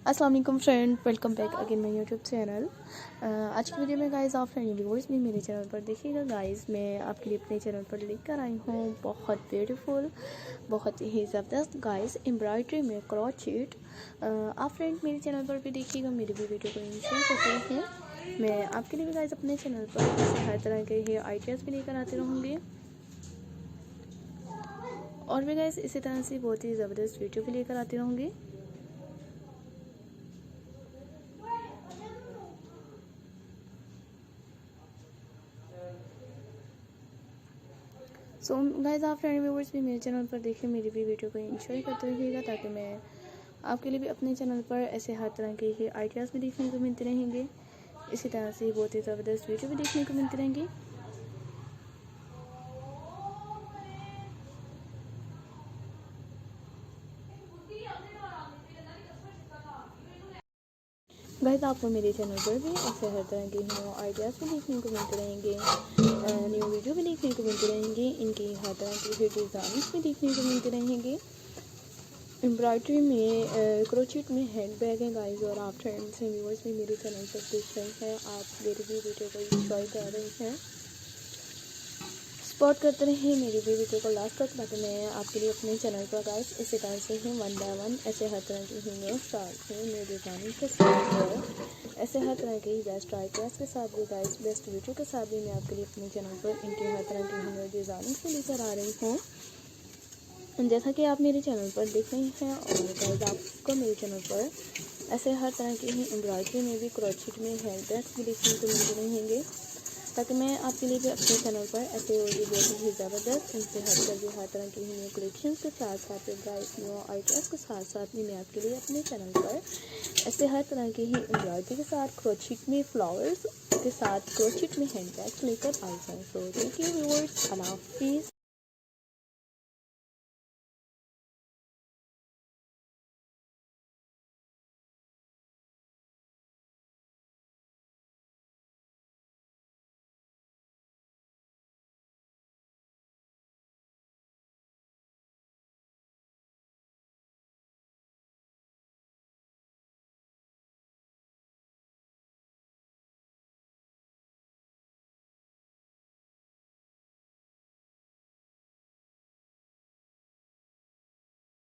अस्सलाम वालेकुम friend, welcome back again my YouTube channel. आज की वीडियो में गाइस आप फ्रेंड व्यूअर्स भी मेरे चैनल पर देखिएगा। गाइस मैं आपके लिए अपने चैनल पर लेकर आई हूँ बहुत ब्यूटीफुल, बहुत ही ज़बरदस्त गाइस एम्ब्रॉयडरी में क्रोचेट। आप फ्रेंड मेरे चैनल पर भी देखिएगा, मेरी भी वीडियो को एंजॉय करते हैं। मैं आपके लिए भी गाइस अपने चैनल पर हर तरह के हेयर आइडियाज़ भी लेकर आती रहूँगी और भी गाइस इसी तरह से बहुत ही ज़बरदस्त वीडियो भी लेकर आती रहूँगी। सो गाइस आप फ्रेंड व्यूअर्स भी मेरे चैनल पर देखिए, मेरी भी वीडियो को एंजॉय करते रहिएगा ताकि मैं आपके लिए भी अपने चैनल पर ऐसे हर तरह के ही आइडियाज़ भी देखने को मिलते रहेंगे। इसी तरह से बहुत ही ज़बरदस्त वीडियो भी देखने को मिलती रहेंगी। गाइस आपको मेरे चैनल पर भी ऐसे हर तरह के न्यू आइडियाज़ भी देखने को मिलते रहेंगे, न्यू वीडियो भी देखने को मिलते रहेंगे, इनकी हर तरह की डिज़ाइन भी देखने को मिलते रहेंगे। एम्ब्रॉयडरी में क्रोचेट में हैंड बैग है गाइस, और आप फ्रेंड्स एंड व्यूअर्स भी मेरे चैनल पर देख रहे हैं, आप मेरी भी वीडियो को एंजॉय कर रहे हैं। सपोर्ट करते रहिए मेरी भी वीडियो को लास्ट तक ताकि मैं आपके लिए अपने चैनल पर गाइस इसी तरह से ही 1 बाय 1 ऐसे हर तरह की ही न्यू स्टाइल है न्यू डिज़ाइनिंग के साथ, ऐसे हर तरह के बेस्ट आइडियाज़ के साथ भी गाइस बेस्ट वीडियो के साथ भी मैं आपके लिए अपने चैनल पर इनकी हर तरह की न्यू डिज़ाइनिंग से लेकर आ रही हूँ। जैसा कि आप मेरे चैनल पर देख रहे हैं, और गाइस आपको मेरे चैनल पर ऐसे हर तरह के ही एम्ब्रॉयडरी में भी क्रोचेट में हेयर बैग्स भी देखने को मिलते रहेंगे ताकि मैं आपके लिए भी अपने चैनल पर ऐसे और भी बहुत ही ज़बरदस्त इनसे हर तरह की न्यू कलेक्शंस के साथ साथ गाइस न्यू आइडियाज़ के साथ साथ भी मैं आपके लिए अपने चैनल पर ऐसे हर तरह की ही एम्ब्रॉयडरी के साथ क्रोचेट में फ्लावर्स के साथ क्रोचेट में हैंड बैग्स लेकर आई हूँ। सो थैंक यू व्यूअर्स, अल्लाह हाफिज़।